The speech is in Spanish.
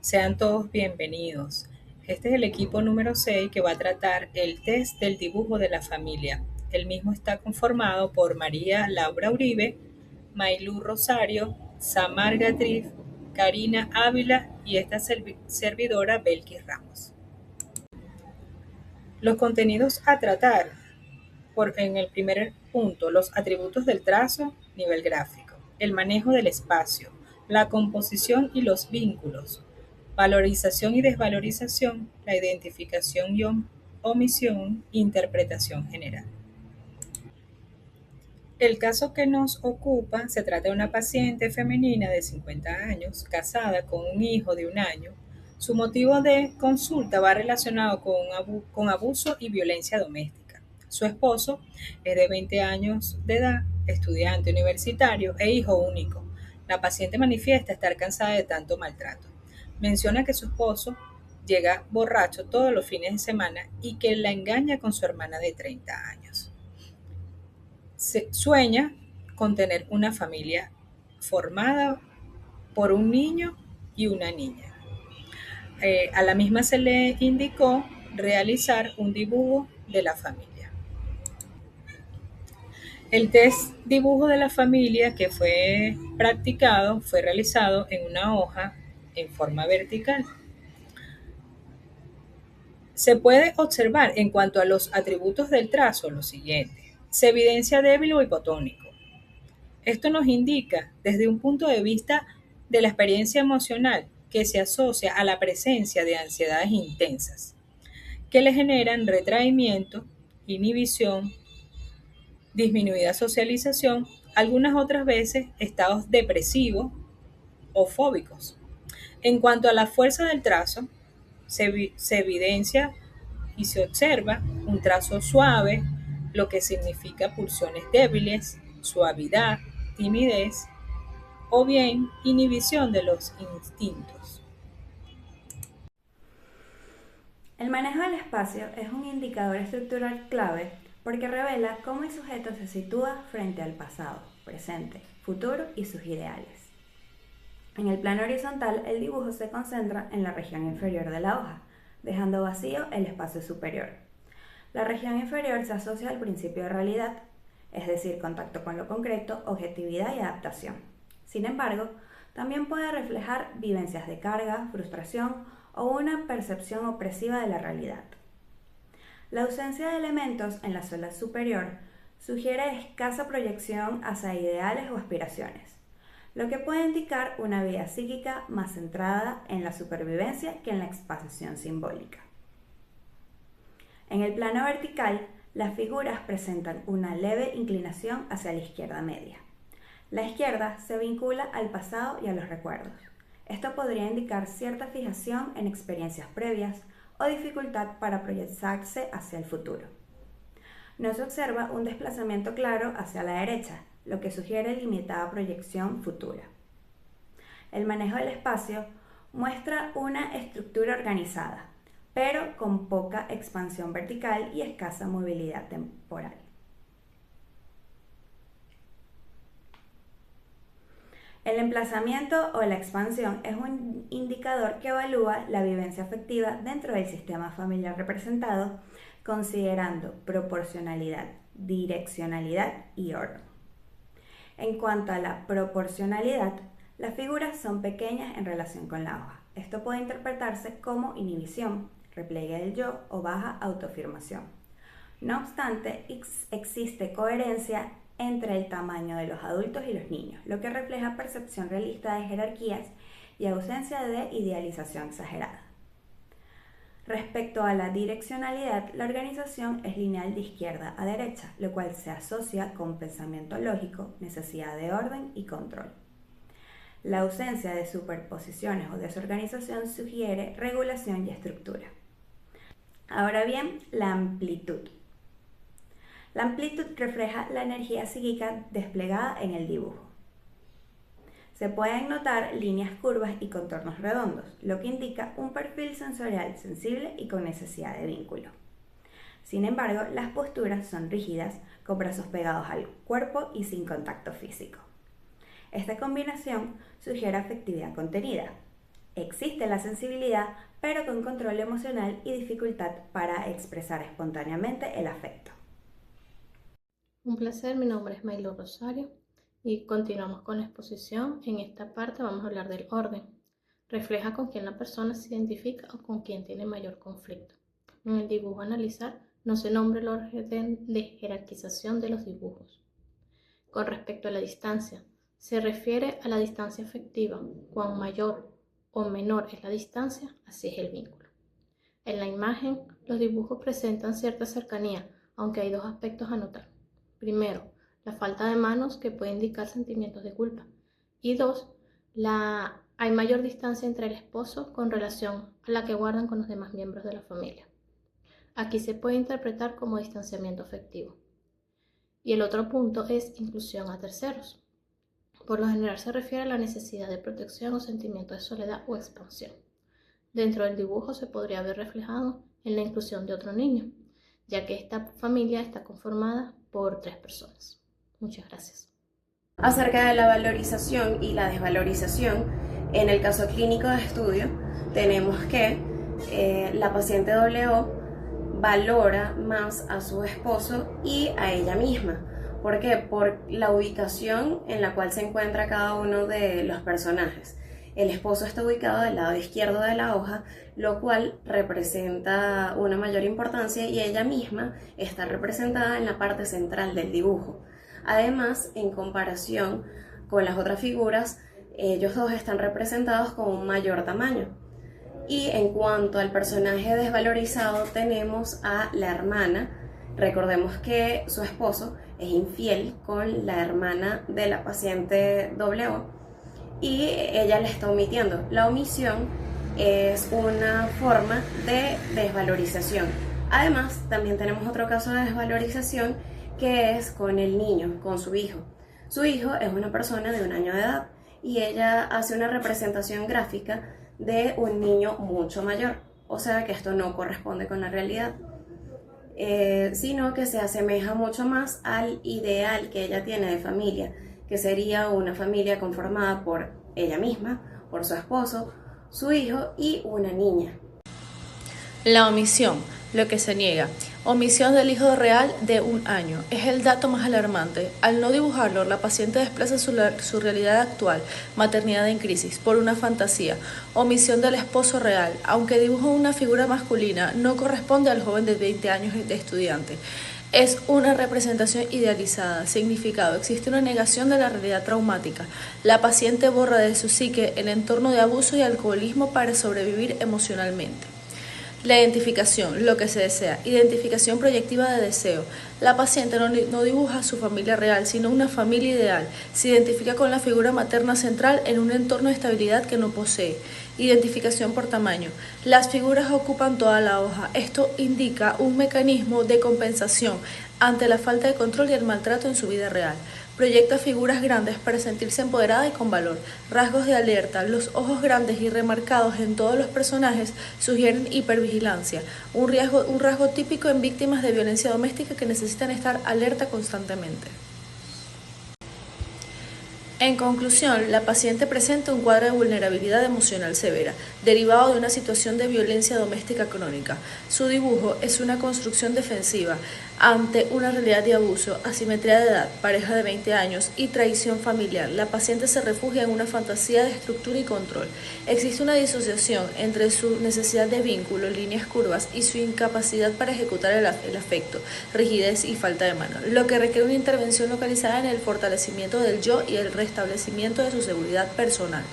Sean todos bienvenidos. Este es el equipo número 6 que va a tratar el test del dibujo de la familia. El mismo está conformado por María Laura Uribe, Maylú Rosario, Samar Gatrif, Karina Ávila y esta servidora Belkis Ramos. Los contenidos a tratar en el primer punto, los atributos del trazo, nivel gráfico, el manejo del espacio, la composición y los vínculos, valorización y desvalorización, la identificación y omisión, interpretación general. El caso que nos ocupa se trata de una paciente femenina de 50 años, casada con un hijo de 1 año. Su motivo de consulta va relacionado con abuso y violencia doméstica. Su esposo es de 20 años de edad, estudiante universitario e hijo único. La paciente manifiesta estar cansada de tanto maltrato. Menciona que su esposo llega borracho todos los fines de semana y que la engaña con su hermana de 30 años. Sueña con tener una familia formada por un niño y una niña. A la misma se le indicó realizar un dibujo de la familia. El test dibujo de la familia que fue practicado fue realizado en una hoja en forma vertical. Se puede observar en cuanto a los atributos del trazo lo siguiente. Se evidencia débil o hipotónico. Esto nos indica, desde un punto de vista de la experiencia emocional, que se asocia a la presencia de ansiedades intensas, que le generan retraimiento, inhibición, disminuida socialización, algunas otras veces estados depresivos o fóbicos. En cuanto a la fuerza del trazo, se evidencia y se observa un trazo suave, lo que significa pulsiones débiles, suavidad, timidez, o bien inhibición de los instintos. El manejo del espacio es un indicador estructural clave porque revela cómo el sujeto se sitúa frente al pasado, presente, futuro y sus ideales. En el plano horizontal, el dibujo se concentra en la región inferior de la hoja, dejando vacío el espacio superior. La región inferior se asocia al principio de realidad, es decir, contacto con lo concreto, objetividad y adaptación. Sin embargo, también puede reflejar vivencias de carga, frustración o una percepción opresiva de la realidad. La ausencia de elementos en la zona superior sugiere escasa proyección hacia ideales o aspiraciones, lo que puede indicar una vida psíquica más centrada en la supervivencia que en la expansión simbólica. En el plano vertical, las figuras presentan una leve inclinación hacia la izquierda media. La izquierda se vincula al pasado y a los recuerdos. Esto podría indicar cierta fijación en experiencias previas o dificultad para proyectarse hacia el futuro. No se observa un desplazamiento claro hacia la derecha, lo que sugiere limitada proyección futura. El manejo del espacio muestra una estructura organizada, pero con poca expansión vertical y escasa movilidad temporal. El emplazamiento o la expansión es un indicador que evalúa la vivencia afectiva dentro del sistema familiar representado, considerando proporcionalidad, direccionalidad y orden. En cuanto a la proporcionalidad, las figuras son pequeñas en relación con la hoja. Esto puede interpretarse como inhibición, repliegue del yo o baja autoafirmación. No obstante, existe coherencia entre el tamaño de los adultos y los niños, lo que refleja percepción realista de jerarquías y ausencia de idealización exagerada. Respecto a la direccionalidad, la organización es lineal de izquierda a derecha, lo cual se asocia con pensamiento lógico, necesidad de orden y control. La ausencia de superposiciones o desorganización sugiere regulación y estructura. Ahora bien, la amplitud. La amplitud refleja la energía psíquica desplegada en el dibujo. Se pueden notar líneas curvas y contornos redondos, lo que indica un perfil sensorial sensible y con necesidad de vínculo. Sin embargo, las posturas son rígidas, con brazos pegados al cuerpo y sin contacto físico. Esta combinación sugiere afectividad contenida. Existe la sensibilidad, pero con control emocional y dificultad para expresar espontáneamente el afecto. Un placer, mi nombre es Maylo Rosario y continuamos con la exposición. En esta parte vamos a hablar del orden. Refleja con quién la persona se identifica o con quién tiene mayor conflicto. En el dibujo a analizar no se nombra el orden de jerarquización de los dibujos. Con respecto a la distancia, se refiere a la distancia afectiva. Cuán mayor o menor es la distancia, así es el vínculo. En la imagen, los dibujos presentan cierta cercanía, aunque hay dos aspectos a notar. Primero, la falta de manos que puede indicar sentimientos de culpa. Y dos, hay mayor distancia entre el esposo con relación a la que guardan con los demás miembros de la familia. Aquí se puede interpretar como distanciamiento afectivo. Y el otro punto es inclusión a terceros. Por lo general se refiere a la necesidad de protección o sentimiento de soledad o expansión. Dentro del dibujo se podría ver reflejado en la inclusión de otro niño, ya que esta familia está conformada por 3 personas. Muchas gracias. Acerca de la valorización y la desvalorización, en el caso clínico de estudio, tenemos que la paciente WO valora más a su esposo y a ella misma. ¿Por qué? Por la ubicación en la cual se encuentra cada uno de los personajes. El esposo está ubicado del lado izquierdo de la hoja, lo cual representa una mayor importancia, y ella misma está representada en la parte central del dibujo. Además, en comparación con las otras figuras, ellos dos están representados con un mayor tamaño. Y en cuanto al personaje desvalorizado, tenemos a la hermana. Recordemos que su esposo es infiel con la hermana de la paciente WO y ella la está omitiendo. La omisión es una forma de desvalorización. Además, también tenemos otro caso de desvalorización, que es con el niño, con su hijo. Su hijo es una persona de 1 año de edad y ella hace una representación gráfica de un niño mucho mayor. O sea que esto no corresponde con la realidad. Sino que se asemeja mucho más al ideal que ella tiene de familia, que sería una familia conformada por ella misma, por su esposo, su hijo y una niña. La omisión, lo que se niega. Omisión del hijo real de 1 año. Es el dato más alarmante. Al no dibujarlo, la paciente desplaza su realidad actual, maternidad en crisis, por una fantasía. Omisión del esposo real. Aunque dibuja una figura masculina, no corresponde al joven de 20 años de estudiante. Es una representación idealizada. Significado: existe una negación de la realidad traumática. La paciente borra de su psique el entorno de abuso y alcoholismo para sobrevivir emocionalmente. La identificación, lo que se desea. Identificación proyectiva de deseo. La paciente no dibuja a su familia real, sino una familia ideal. Se identifica con la figura materna central en un entorno de estabilidad que no posee. Identificación por tamaño. Las figuras ocupan toda la hoja. Esto indica un mecanismo de compensación ante la falta de control y el maltrato en su vida real. Proyecta figuras grandes para sentirse empoderada y con valor. Rasgos de alerta. Los ojos grandes y remarcados en todos los personajes sugieren hipervigilancia, un rasgo típico en víctimas de violencia doméstica que necesitan estar alerta constantemente. En conclusión, la paciente presenta un cuadro de vulnerabilidad emocional severa, derivado de una situación de violencia doméstica crónica. Su dibujo es una construcción defensiva ante una realidad de abuso, asimetría de edad, pareja de 20 años y traición familiar. La paciente se refugia en una fantasía de estructura y control. Existe una disociación entre su necesidad de vínculo, líneas curvas, y su incapacidad para ejecutar el afecto, rigidez y falta de mano, lo que requiere una intervención localizada en el fortalecimiento del yo y el restablecimiento de su seguridad personal.